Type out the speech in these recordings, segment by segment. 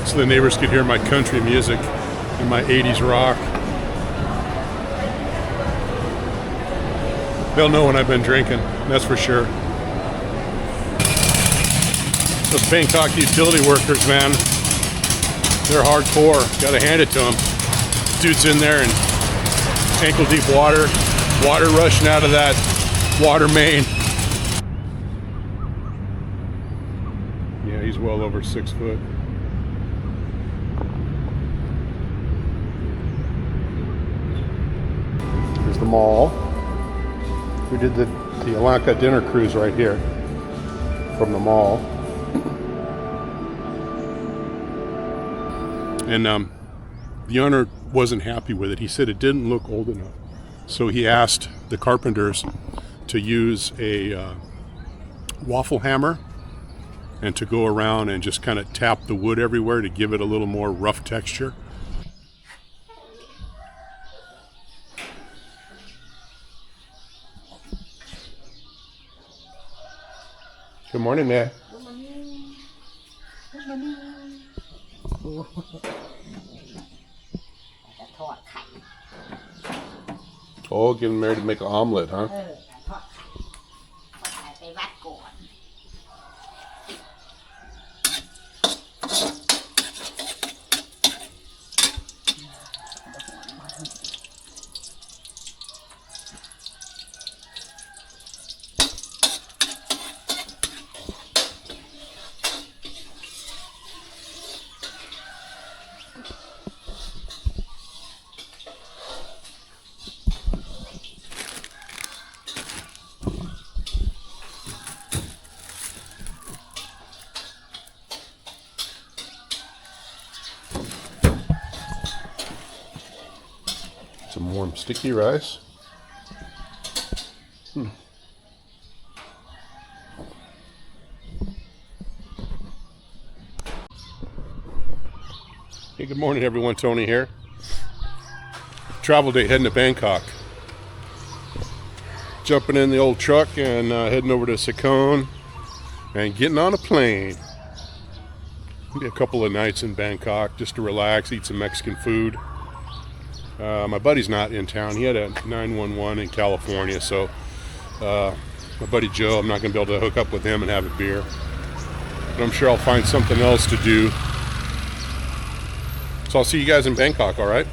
so the neighbors could hear my country music and my 80s rock. They'll know when I've been drinking, that's for sure. Those Bangkok utility workers, man, they're hardcore. Gotta hand it to them. Dude's in there in ankle deep water rushing out of that water main. Yeah, he's well over 6 foot. Here's the mall. We did the Alanka dinner cruise right here from the mall. And the owner wasn't happy with it. He said it didn't look old enough. So he asked the carpenters to use a waffle hammer and to go around and just kind of tap the wood everywhere to give it a little more rough texture. Good morning, man. Good morning. Good morning. Oh, getting married to make an omelet, huh? ทอดไข่ไปวัดก่อน Some warm sticky rice. Hey, good morning everyone, Tony here. Travel day heading to Bangkok. Jumping in the old truck and heading over to Sakon and getting on a plane. Maybe a couple of nights in Bangkok just to relax, eat some Mexican food. My buddy's not in town. He had a 911 in California, so my buddy Joe, I'm not going to be able to hook up with him and have a beer. But I'm sure I'll find something else to do. So I'll see you guys in Bangkok, all right?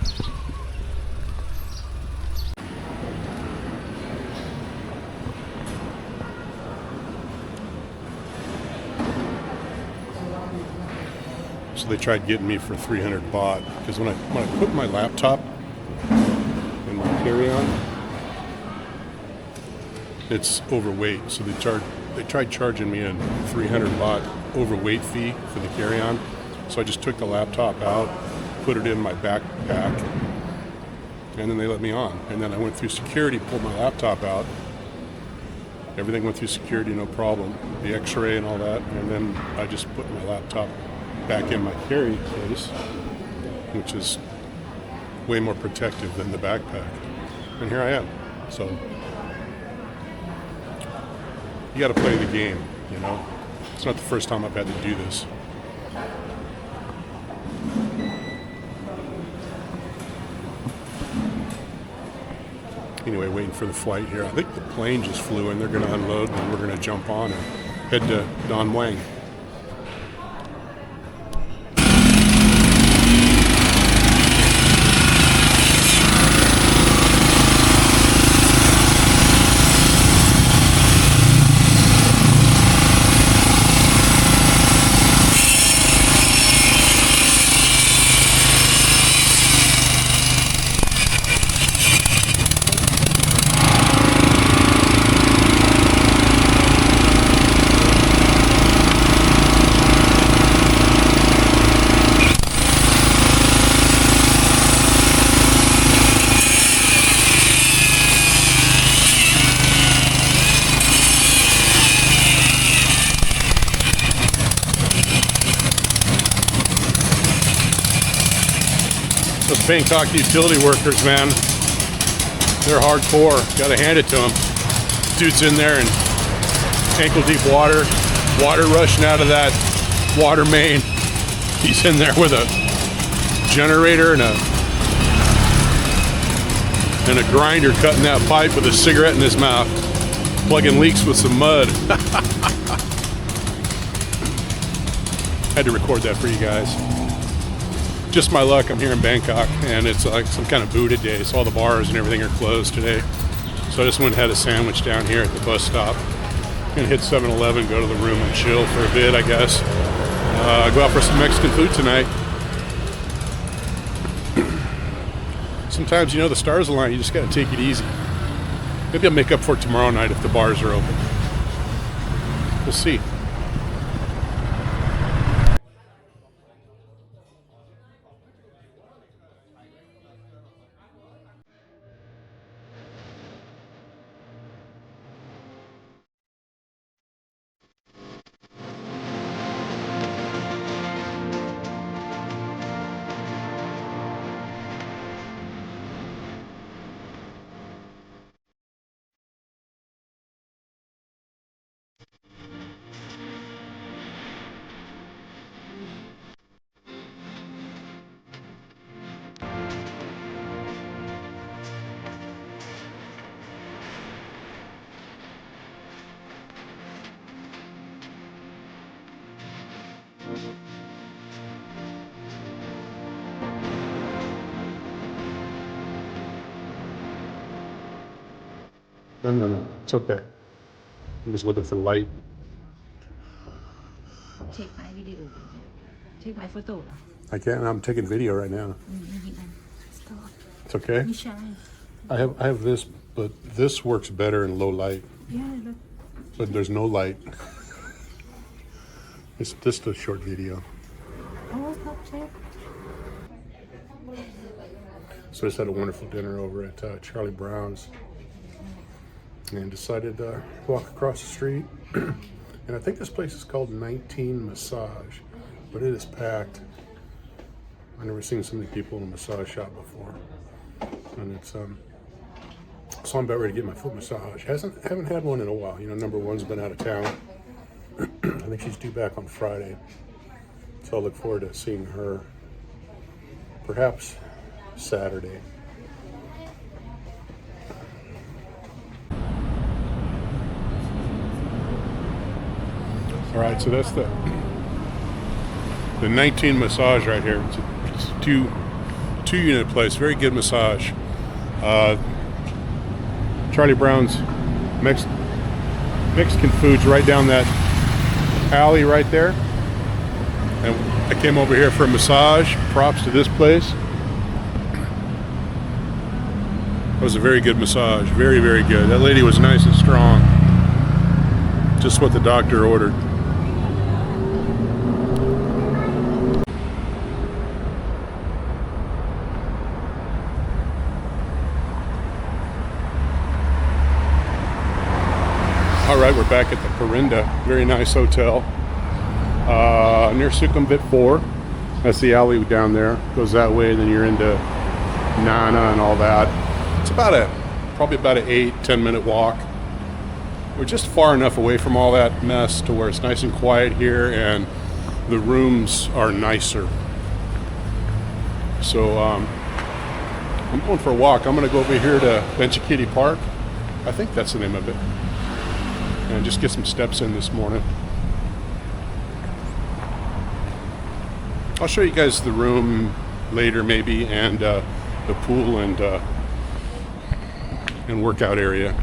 So they tried getting me for 300 baht because when I put my laptop in my carry-on, it's overweight. So they tried charging me a 300 baht overweight fee for the carry-on. So I just took the laptop out, put it in my backpack, and then they let me on. And then I went through security, pulled my laptop out. Everything went through security, no problem. The x-ray and all that. And then I just put my laptop back in my carry case, which is way more protective than the backpack. And here I am. So you got to play the game, you know. It's not the first time I've had to do this. Anyway, waiting for the flight here. I think the plane just flew in. They're going to unload and we're going to jump on and head to Don Mueang. Those Bangkok utility workers, man, they're hardcore. Gotta hand it to them. Dude's in there in ankle deep water rushing out of that water main. He's in there with a generator and a grinder, cutting that pipe with a cigarette in his mouth, plugging leaks with some mud. Had to record that for you guys. Just my luck, I'm here in Bangkok, and it's like some kind of Buddha day, so all the bars and everything are closed today. So I just went and had a sandwich down here at the bus stop. Gonna hit 7-Eleven, go to the room and chill for a bit, I guess. Go out for some Mexican food tonight. Sometimes, you know, the stars align, you just gotta take it easy. Maybe I'll make up for it tomorrow night if the bars are open. We'll see. No. It's okay. I'm just looking for light. Check my video. Check my photo. I can't. I'm taking video right now. It's okay. I have this, but this works better in low light. Yeah, But there's no light. It's just a short video. oh, check. So I just had a wonderful dinner over at Charlie Brown's, and decided to walk across the street. And I think this place is called 19 Massage, but it is packed. I've never seen so many people in a massage shop before. And it's so I'm about ready to get my foot massage. Haven't had one in a while. You know, number one's been out of town. I think she's due back on Friday. So I'll look forward to seeing her perhaps Saturday. All right, so that's the 19 Massage right here. It's a two unit place, very good massage. Charlie Brown's Mexican food's right down that alley right there. And I came over here for a massage. Props to this place. It was a very good massage, very, very good. That lady was nice and strong. Just what the doctor ordered. All right, we're back at the Corinda. Very nice hotel. Near Sukhumvit 4. That's the alley down there. Goes that way, then you're into Nana and all that. It's probably about an 8-10 minute walk. We're just far enough away from all that mess to where it's nice and quiet here, and the rooms are nicer. So I'm going for a walk. I'm going to go over here to Benjakitti Park. I think that's the name of it. And just get some steps in this morning. I'll show you guys the room later maybe, and the pool and workout area.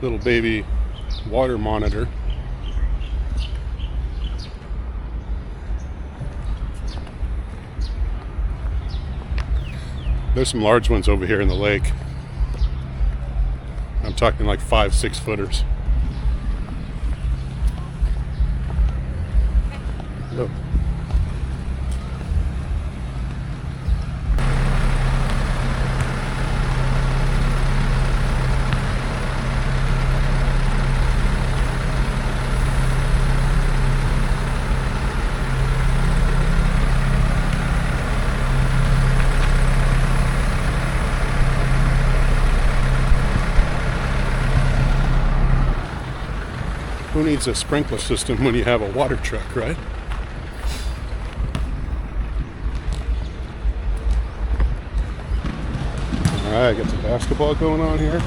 Little baby water monitor. There's some large ones over here in the lake. I'm talking like 5-6 footers. Look. Who needs a sprinkler system when you have a water truck, right? Alright, got some basketball going on here.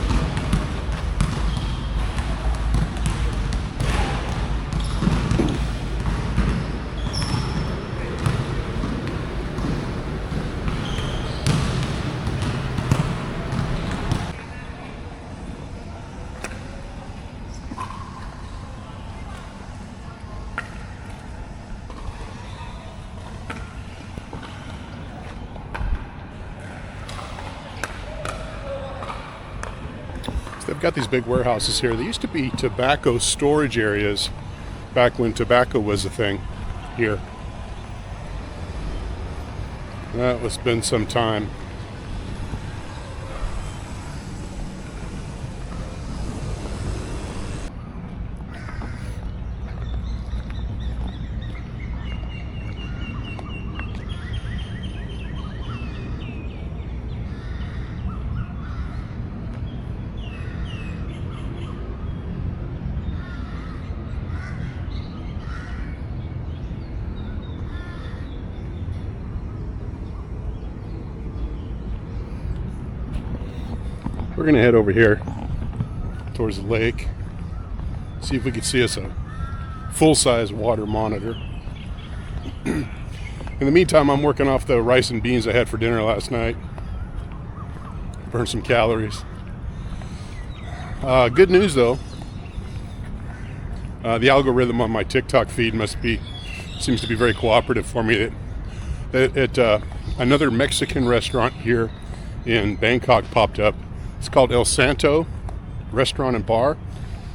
They've got these big warehouses here. They used to be tobacco storage areas back when tobacco was a thing here. That was been some time. We're gonna head over here towards the lake, see if we can see us a full-size water monitor. In the meantime, I'm working off the rice and beans I had for dinner last night. Burned some calories. Good news though, the algorithm on my TikTok feed seems to be very cooperative for me. Another Mexican restaurant here in Bangkok popped up. It's called El Santo Restaurant and Bar.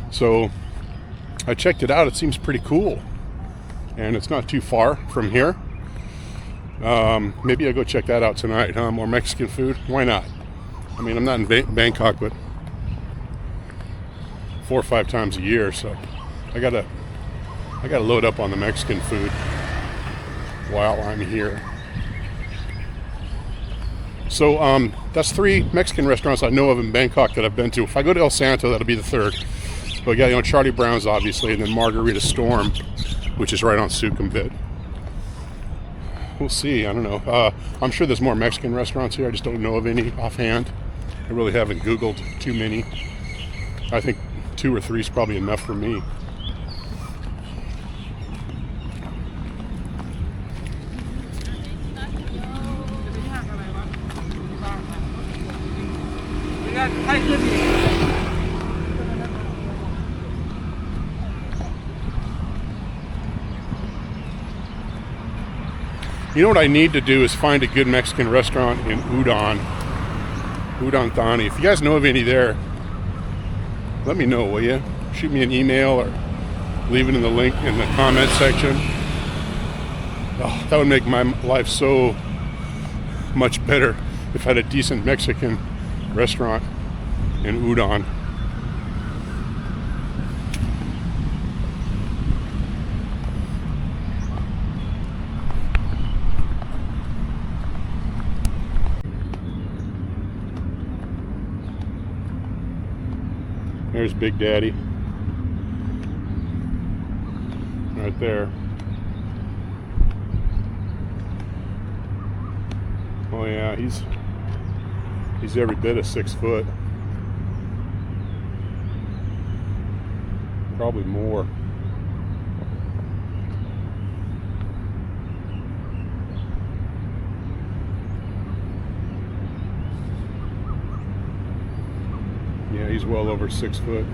So I checked it out. It seems pretty cool. And it's not too far from here. Maybe I'll go check that out tonight. More Mexican food. Why not? I mean, I'm not in Bangkok, but 4 or 5 times a year. So I gotta load up on the Mexican food while I'm here. So that's 3 Mexican restaurants I know of in Bangkok that I've been to. If I go to El Santo, that'll be the 3rd. But yeah, Charlie Brown's obviously, and then Margarita Storm, which is right on Sukhumvit. We'll see. I don't know. I'm sure there's more Mexican restaurants here. I just don't know of any offhand. I really haven't Googled too many. I think 2 or 3 is probably enough for me. You know what I need to do is find a good Mexican restaurant in Udon Thani. If you guys know of any there, let me know, will you? Shoot me an email or leave it in the link in the comment section. Oh, that would make my life so much better if I had a decent Mexican restaurant in Udon. There's Big Daddy. Right there. Oh yeah, he's every bit of 6 foot. Probably more. Yeah, he's well over 6 foot.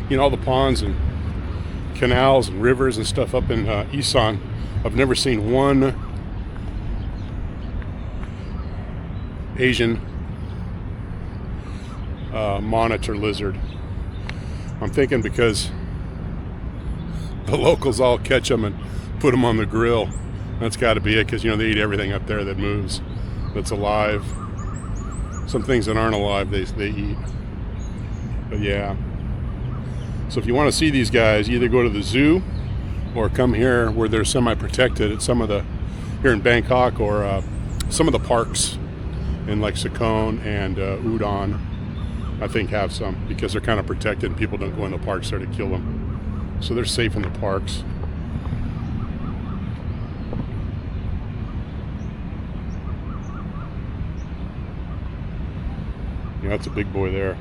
You know, all the ponds and canals and rivers and stuff up in Isan. I've never seen one Asian monitor lizard. I'm thinking because the locals all catch them and put them on the grill. That's got to be it, because, you know, they eat everything up there that moves, that's alive. Some things that aren't alive, they eat. But yeah. So if you want to see these guys, either go to the zoo or come here where they're semi-protected at some of the, here in Bangkok, or some of the parks in like Sakon and Udon, I think, have some, because they're kind of protected and people don't go in the parks there to kill them. So they're safe in the parks. Yeah, that's a big boy there.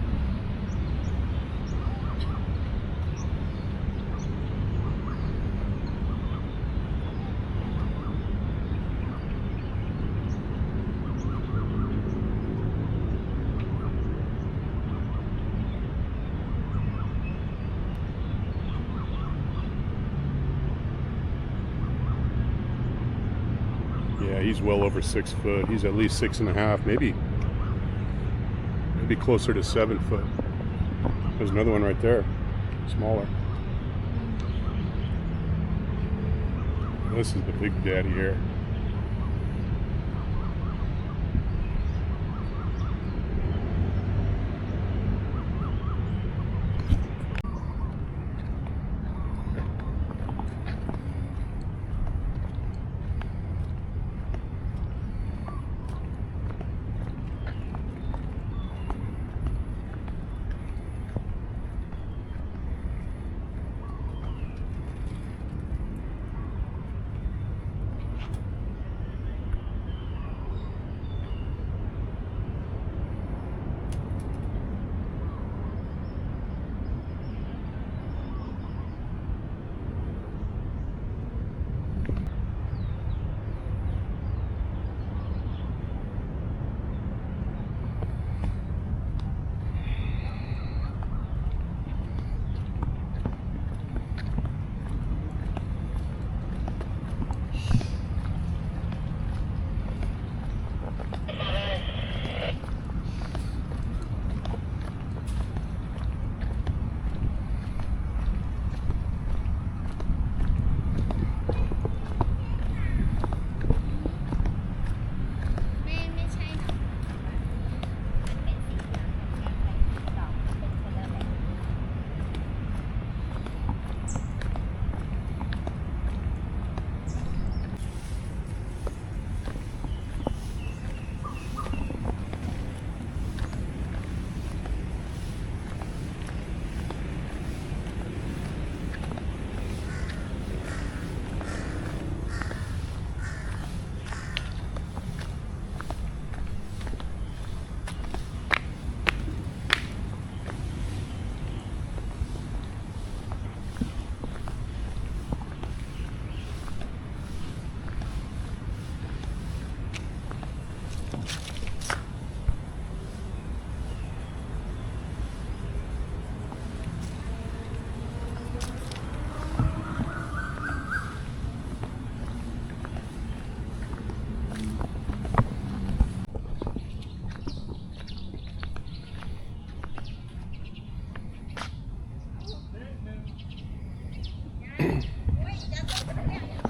Yeah, he's well over 6 foot. He's at least 6.5, maybe closer to 7 foot. There's another one right there, smaller. This is the big daddy here.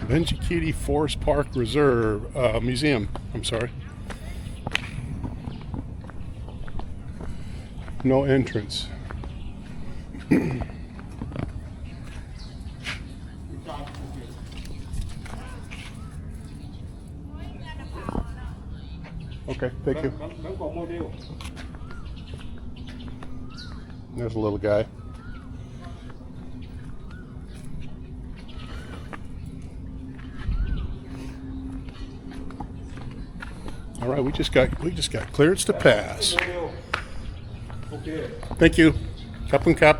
Benjakitti Forest Park Reserve Museum. I'm sorry. No entrance. Okay, thank you. There's a little guy. All right, we just got clearance to pass. Thank you. CapCut.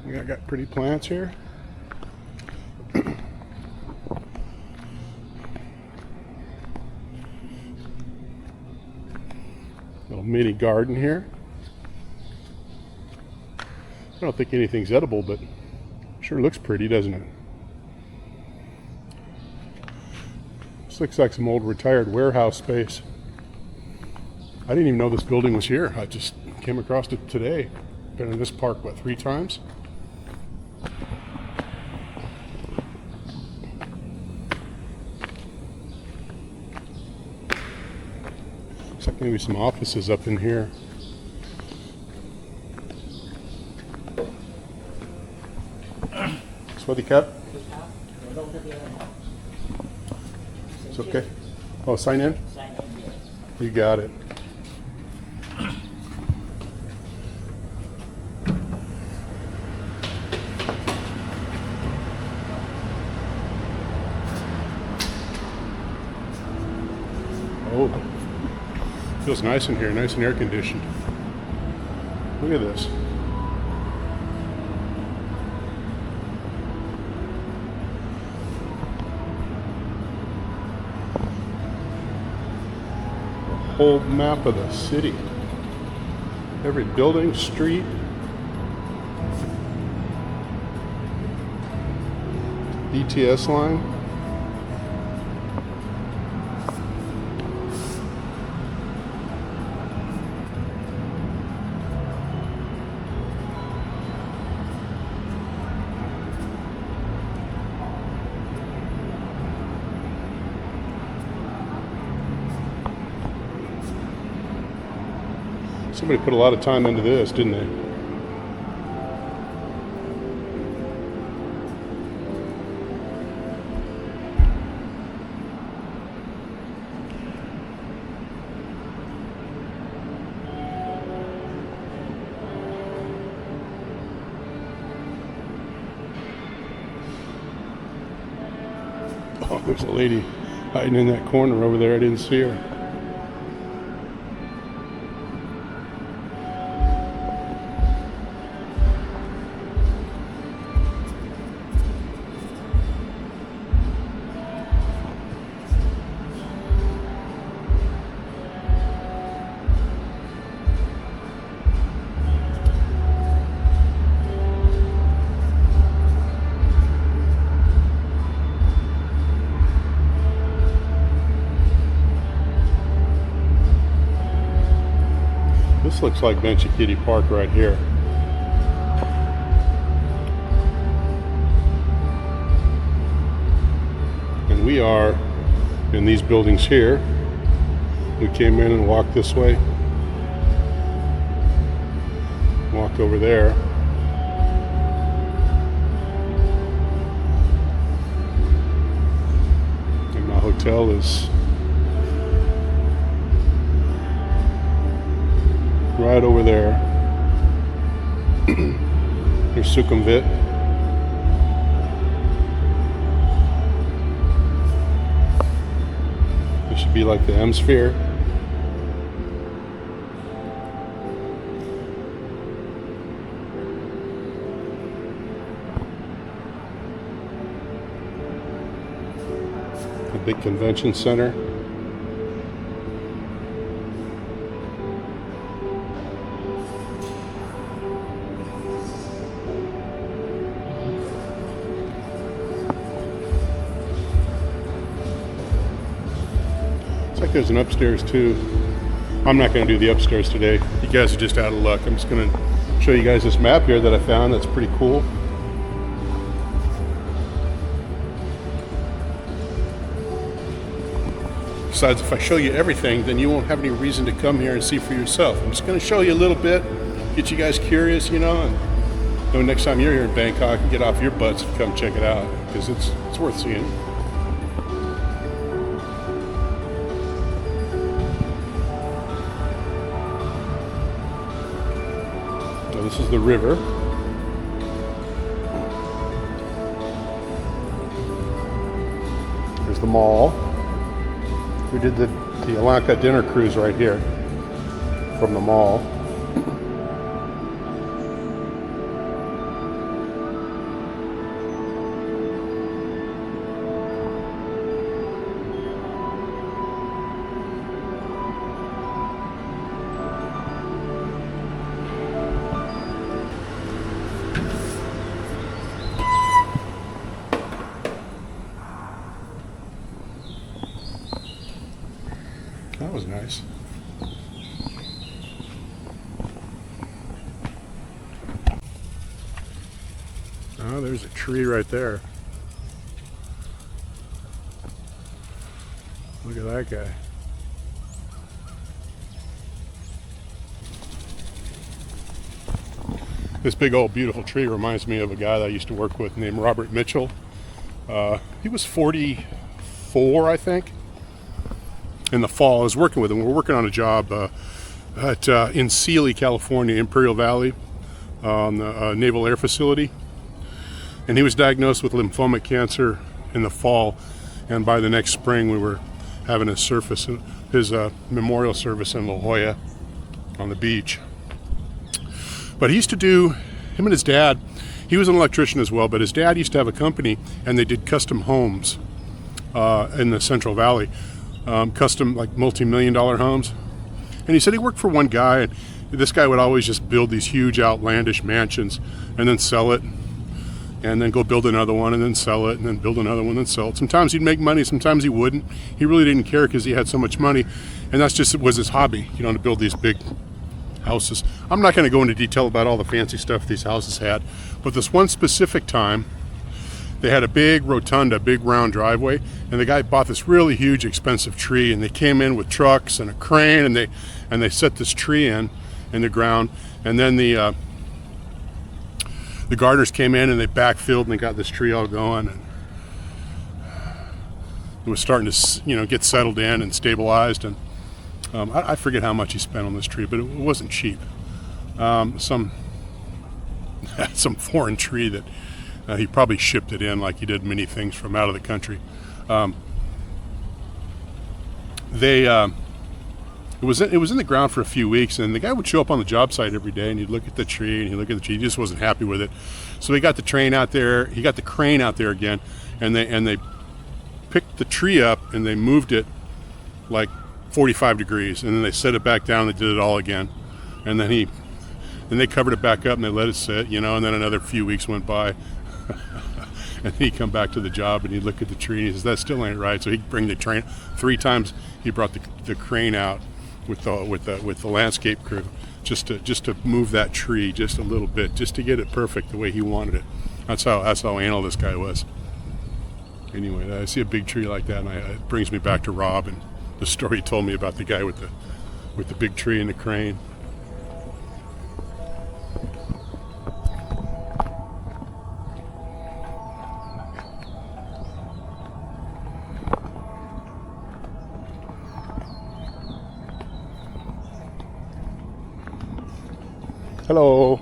We got pretty plants here. Little mini garden here. I don't think anything's edible, but sure looks pretty, doesn't it? This looks like some old retired warehouse space. I didn't even know this building was here. I just came across it today. Been in this park, what, 3 times? Looks like maybe some offices up in here. Sweaty Cup? It's okay. Oh, sign in? You got it. Oh, feels nice in here, nice and air conditioned. Look at this. Whole map of the city. Every building, street. BTS line. Somebody put a lot of time into this, didn't they? Oh, there's a lady hiding in that corner over there. I didn't see her. This looks like Benjakitti Park right here. And we are in these buildings here. We came in and walked this way. Walk over there. And my hotel is right over there. Here's Sukhumvit. This should be like the M-Sphere. A big convention center. Like there's an upstairs too. I'm not going to do the upstairs today. You guys are just out of luck. I'm just going to show you guys this map here that I found. That's pretty cool. Besides, if I show you everything, then you won't have any reason to come here and see for yourself. I'm just going to show you a little bit, get you guys curious, you know, and next time you're here in Bangkok, get off your butts and come check it out, because it's worth seeing. This is the river. There's the mall. We did the Alanka dinner cruise right here from the mall. That was nice. Oh, there's a tree right there. Look at that guy. This big old beautiful tree reminds me of a guy that I used to work with named Robert Mitchell. He was 44, I think. In the fall, I was working with him. We were working on a job in Sealy, California, Imperial Valley, on the Naval Air Facility. And he was diagnosed with lymphoma cancer in the fall. And by the next spring, we were having his memorial service in La Jolla on the beach. But he used to do, him and his dad, he was an electrician as well, but his dad used to have a company, and they did custom homes in the Central Valley, custom, like, multi-million-dollar homes. And he said he worked for one guy, and this guy would always just build these huge outlandish mansions and then sell it, and then go build another one and then sell it, and then build another one and sell it. Sometimes he'd make money, sometimes he wouldn't. He really didn't care because he had so much money, and that's just was his hobby, you know, to build these big houses. I'm not going to go into detail about all the fancy stuff these houses had, but this one specific time, they had a big rotunda, big round driveway, and the guy bought this really huge, expensive tree, and they came in with trucks and a crane, and they set this tree in the ground, and then the gardeners came in and they backfilled and they got this tree all going, and it was starting to, you know, get settled in and stabilized. And I forget how much he spent on this tree, but it wasn't cheap. Some foreign tree that he probably shipped it in like he did many things from out of the country. It was in the ground for a few weeks, and the guy would show up on the job site every day, and he'd look at the tree, and he'd look at the tree. He just wasn't happy with it, so he got the crane out there again, and they picked the tree up and they moved it like 45 degrees, and then they set it back down. They did it all again, and then they covered it back up and they let it sit, you know. And then another few weeks went by, and he'd come back to the job and he'd look at the tree and he says, "That still ain't right." So he'd bring the train. 3 times he brought the crane out with the landscape crew just to move that tree just a little bit, just to get it perfect the way he wanted it. That's how anal this guy was. Anyway, I see a big tree like that, and it brings me back to Rob and the story he told me about the guy with the big tree and the crane. Hello.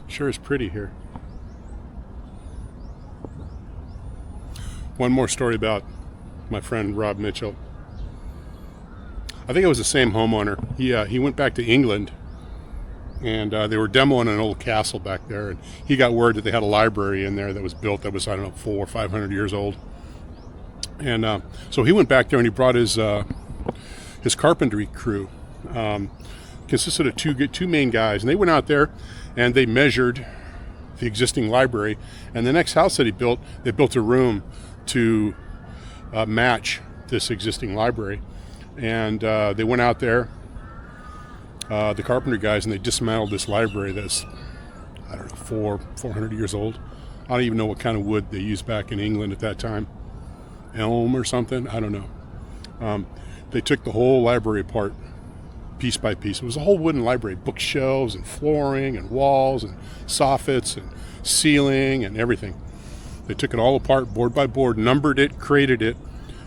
Sure is pretty here. One more story about my friend Rob Mitchell. I think it was the same homeowner. He went back to England, and they were demoing an old castle back there, and he got word that they had a library in there that was built that was, I don't know, 400 or 500 years old. And so he went back there and he brought his carpentry crew. Consisted of two main guys, and they went out there and they measured the existing library, and the next house that they built a room to match this existing library. And they went out there, the carpenter guys, and they dismantled this library that's, I don't know, 400 years old. I don't even know what kind of wood they used back in England at that time. Elm or something, I don't know. They took the whole library apart, piece by piece. It was a whole wooden library, bookshelves and flooring and walls and soffits and ceiling and everything. They took it all apart, board by board, numbered it, crated it,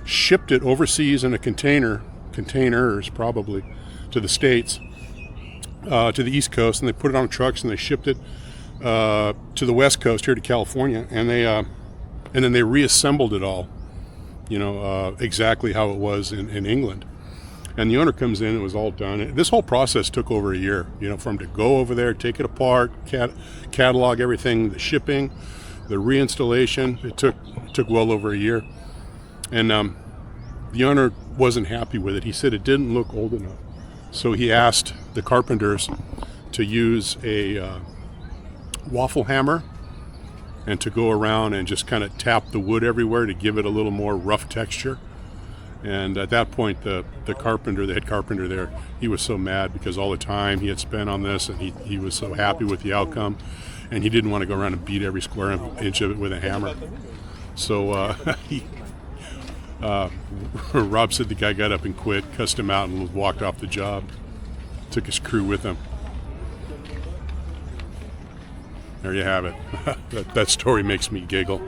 shipped it overseas in a containers probably, to the States, to the East Coast, and they put it on trucks and they shipped it to the West Coast here to California, and then they reassembled it all, exactly how it was in England. And the owner comes in, it was all done. This whole process took over a year, for him to go over there, take it apart, catalog everything, the shipping, the reinstallation. It took well over a year. And the owner wasn't happy with it. He said it didn't look old enough. So he asked the carpenters to use a waffle hammer and to go around and just kind of tap the wood everywhere to give it a little more rough texture. And at that point, the carpenter, the head carpenter there, he was so mad because all the time he had spent on this, and he was so happy with the outcome, and he didn't want to go around and beat every square inch of it with a hammer. So Rob said the guy got up and quit, cussed him out, and walked off the job. Took his crew with him. There you have it. That story makes me giggle.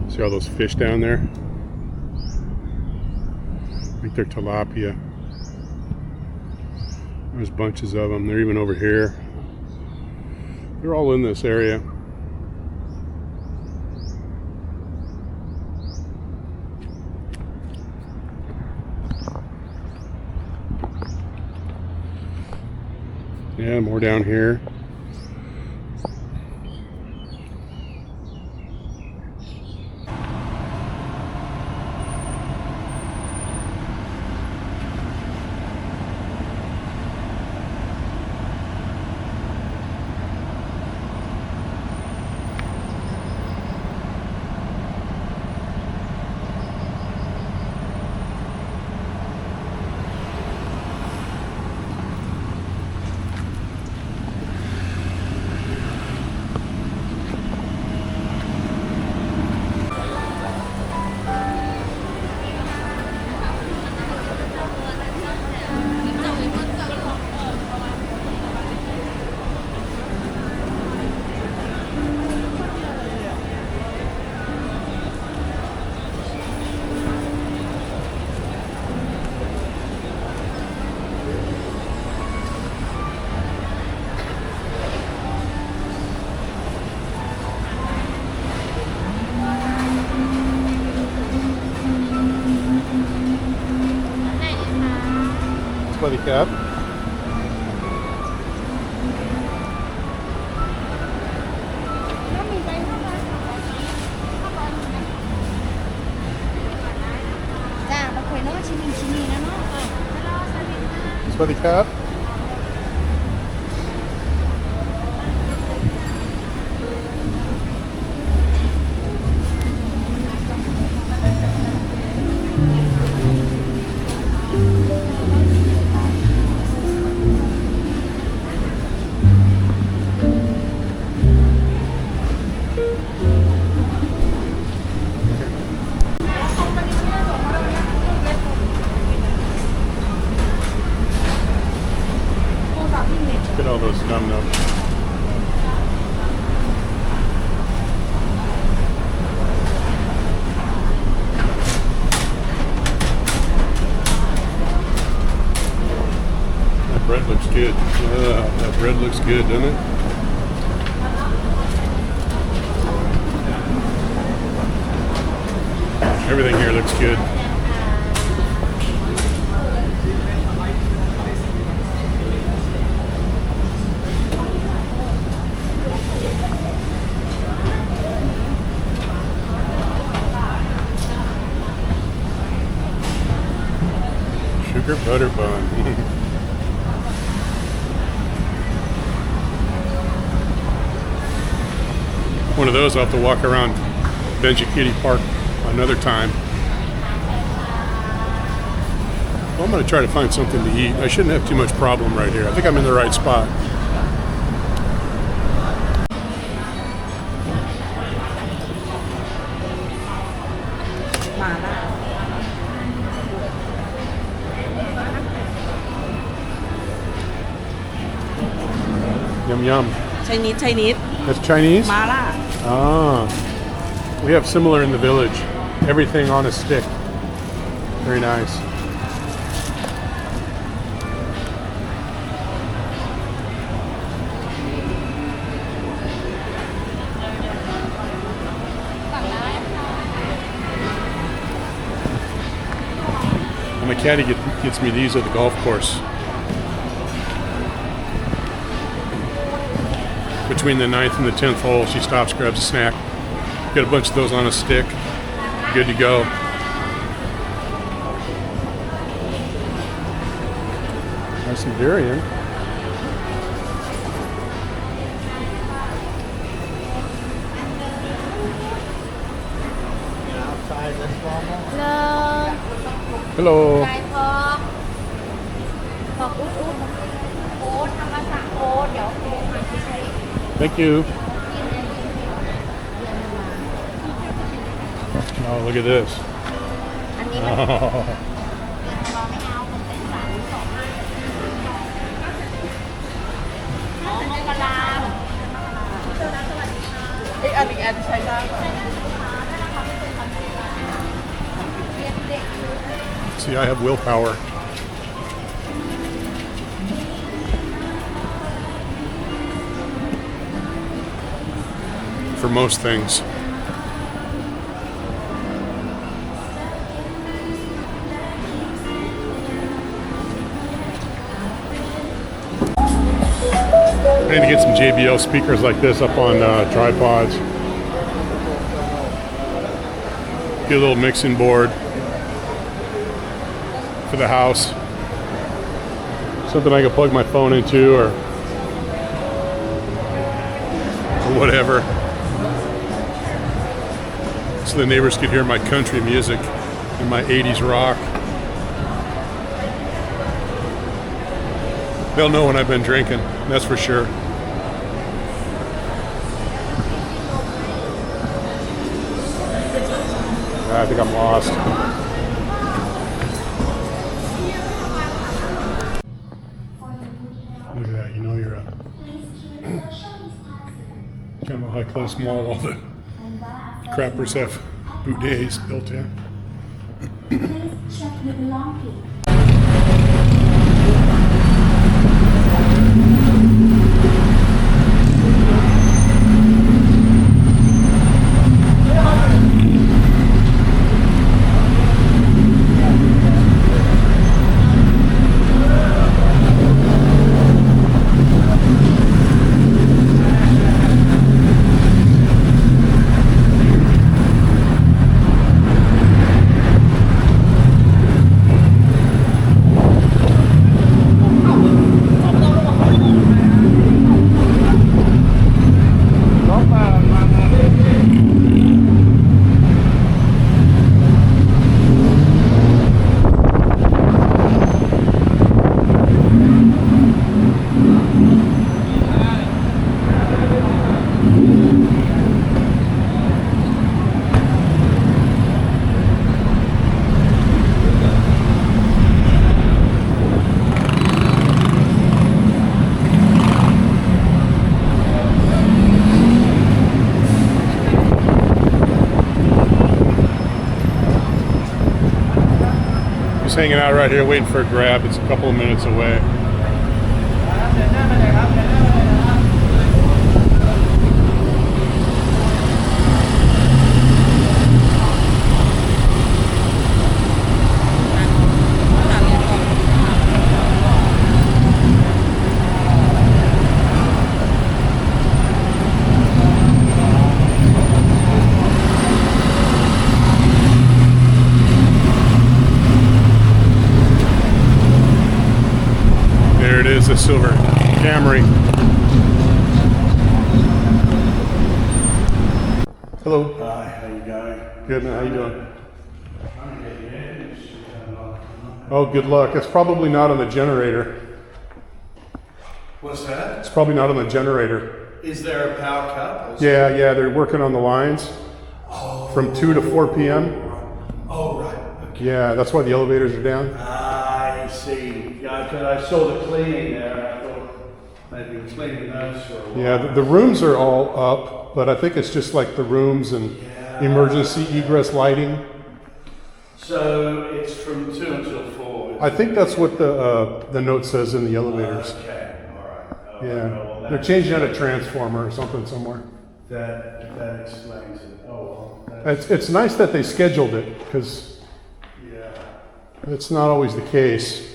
See all those fish down there? I think they're tilapia. There's bunches of them. They're even over here. They're all in this area. Yeah, more down here. Swathi Cap. Swathi Cap. Look at all those num-nums. That bread looks good. That bread looks good, doesn't it? Everything here looks good. Yogurt butter bun. One of those I'll have to walk around Benjakitti Park another time. Well, I'm going to try to find something to eat. I shouldn't have too much problem right here. I think I'm in the right spot. Yum yum. Chinese. That's Chinese? Mala. Ah. We have similar in the village. Everything on a stick. Very nice. My caddy gets me these at the golf course. Between the 9th and the 10th hole, she stops, grabs a snack. Got a bunch of those on a stick. Good to go. There's some durian. Hello Hello. ไก่ทองทองอุ้มโอ๊ตธรรมศาสตร์โอ๊ตเดี๋ยวโอ๊ตมาที่ใช้ Thank you. Oh, look at this. อันนี้มัน Oh. รอไม่เอาผมเป็น3 2 5อ๋อมกราคม เอ้ยอันนี้แอนใช้ได้ป่ะ See, I have willpower. For most things. I need to get some JBL speakers like this up on tripods. Get a little mixing board for the house. Something I can plug my phone into or whatever. So the neighbors could hear my country music and my 80s rock. They'll know when I've been drinking, that's for sure. I think I'm lost. Look at that, you know you're a kind of a high-class mall. All the crappers have boudettes built in. Hanging out right here waiting for a grab. It's a couple of minutes away. There it is, the silver Camry. Hello. Hi, how you going? Good, man. How you doing? Oh, good luck. It's probably not on the generator. What's that? It's probably not on the generator. Is there a power cut? Yeah, they're working on the lines from 2 to 4 p.m. Oh, right. Okay. Yeah, that's why the elevators are down. I see. Yeah, 'cause I saw the cleaning there. I thought maybe it was cleaning those for a while. Yeah, the rooms are all up, but I think it's just like the rooms and emergency egress lighting. So it's from 2 until 4. I think that's what the note says in the elevators. Okay, all right. Yeah, Well, they're changing out a transformer or something somewhere. that explains it. Oh, well. It's nice that they scheduled it because Yeah. it's not always the case.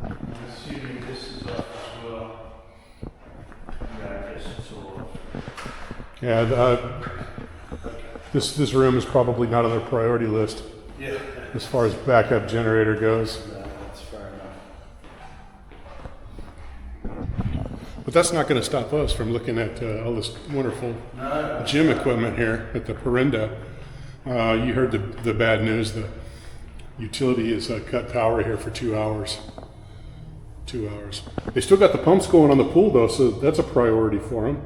I'm assuming this is up as well. Yeah, I guess it's all up. Yeah, this room is probably not on their priority list Yeah. as far as backup generator goes. No, that's fair enough. But that's not going to stop us from looking at all this wonderful gym equipment here at the Parinda. You heard the bad news. The utility has cut power here for 2 hours. 2 hours. They still got the pumps going on the pool though, so that's a priority for them.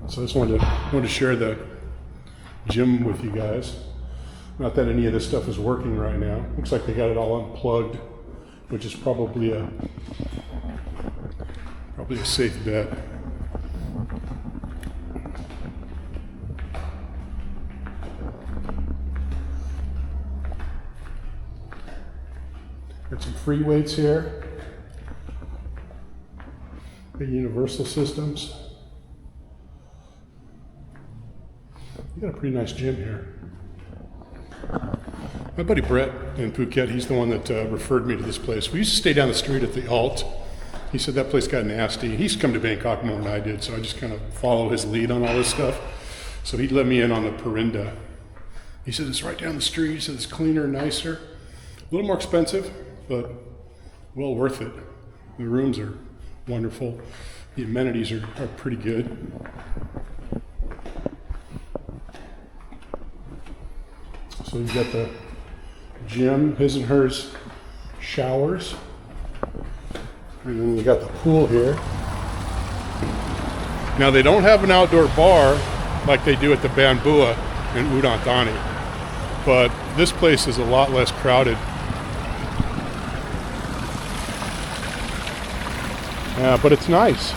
So I just wanted to share the gym with you guys. Not that any of this stuff is working right now. Looks like they got it all unplugged, which is probably a safe bet. Got some free weights here. The Universal Systems. You got a pretty nice gym here. My buddy Brett in Phuket, he's the one that referred me to this place. We used to stay down the street at the Alt. He said that place got nasty. He's come to Bangkok more than I did, so I just kind of follow his lead on all this stuff. So he let me in on the Parinda. He said it's right down the street. He said it's cleaner, nicer. A little more expensive, but well worth it. The rooms are wonderful. The amenities are pretty good. So you've got the gym, his and hers showers. And then you got the pool here. Now they don't have an outdoor bar like they do at the Bambua in Udon Thani, but this place is a lot less crowded. Yeah, but it's nice.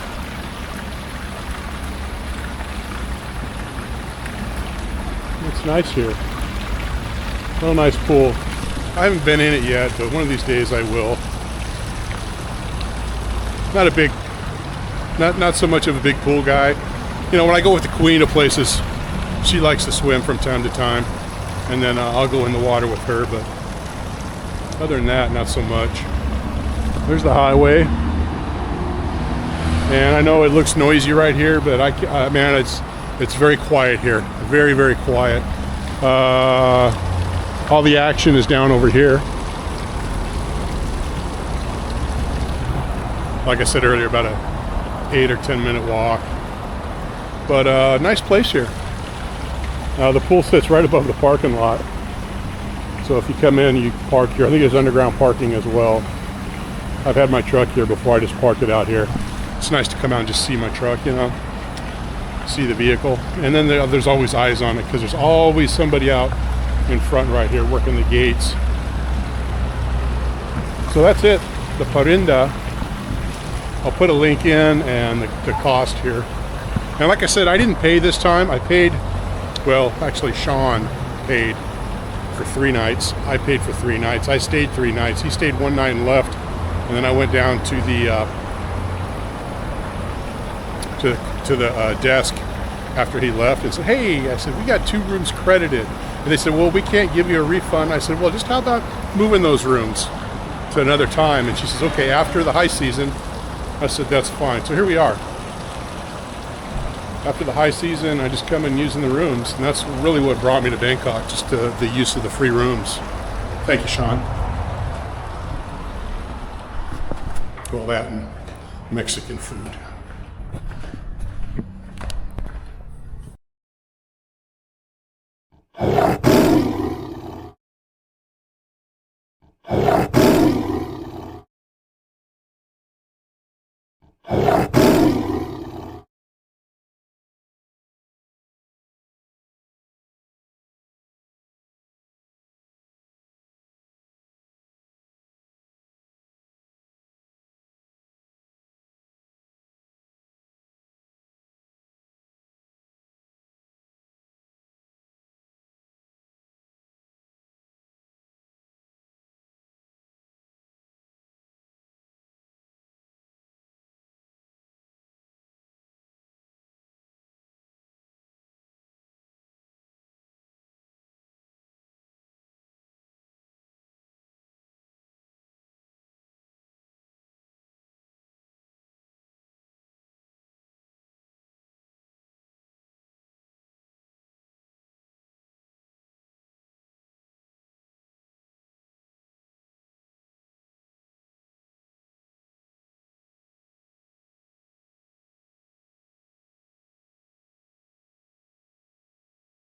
It's nice here. Real nice pool. I haven't been in it yet, but one of these days I will. Not a big, not so much of a big pool guy. You know, when I go with the Queen to places, she likes to swim from time to time, and then I'll go in the water with her. But other than that, not so much. There's the highway, and I know it looks noisy right here, but man, it's very quiet here. Very, very quiet. All the action is down over here. Like I said earlier, about a 8 or 10 minute walk. But nice place here. The pool sits right above the parking lot. So if you come in, you park here. I think there's underground parking as well. I've had my truck here before. I just parked it out here. It's nice to come out and just see my truck, you know, see the vehicle. And then there's always eyes on it because there's always somebody out in front right here working the gates. So that's it, the Parinda. I'll put a link in and the cost here. And like I said, I didn't pay this time. I paid, well, actually Sean paid for 3 nights. I paid for 3 nights. I stayed 3 nights. He stayed 1 night and left. And then I went down to the desk after he left and said, hey, I said, we got 2 rooms credited. And they said, well, we can't give you a refund. I said, well, just how about moving those rooms to another time? And she says, okay, after the high season. I said, that's fine. So here we are. After the high season, I just come and using the rooms. And that's really what brought me to Bangkok, just the use of the free rooms. Thank you, Sean. Well, that and Mexican food.